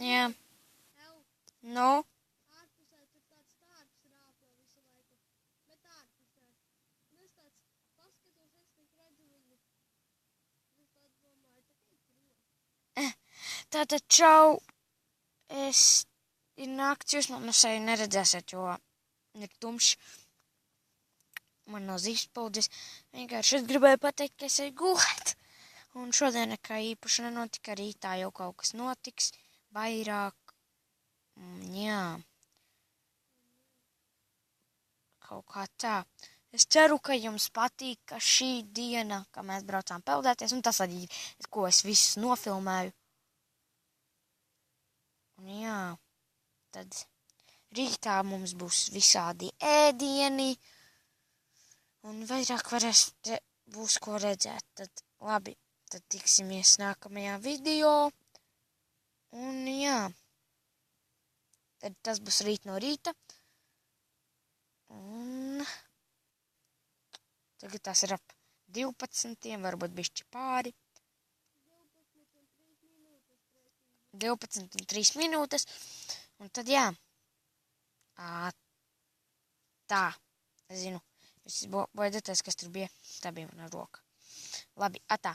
Jā. Nu? Ārpusē tur tāds tārps rāpo visu laiku. Bet ārpusē. Un es tāds paskatos, es tik redzu viņu. Es tāds domāju, tā kā prom. Tātad čau. Ir nakts, jūs man sevi neredzēsiet, jo ir tumšs. Man nav zīspaudzes. Vienkārši es gribēju pateikt, ka es eju gulēt. Un šodien nekā īpaši nenotika. Rītā jau kaut kas notiks. Vairāk. Jā. Kaut kā tā. Es ceru, ka jums patīk, ka šī diena, ka mēs braucām peldēties, un tas arī, ko es visus nofilmēju. Un jā, tad rītā mums būs visādi ēdieni, un vairāk būs ko redzēt. Tad labi, tad tiksimies nākamajā video, un jā, tad tas būs rīt no rīta. Un tagad tas ir ap 12, varbūt bišķi pāri. 12 un 3 minūtes. Un tad jā. Tā. Es zinu. Jūs baidaties, kas tur bija. Tā bija mana roka. Labi, atā.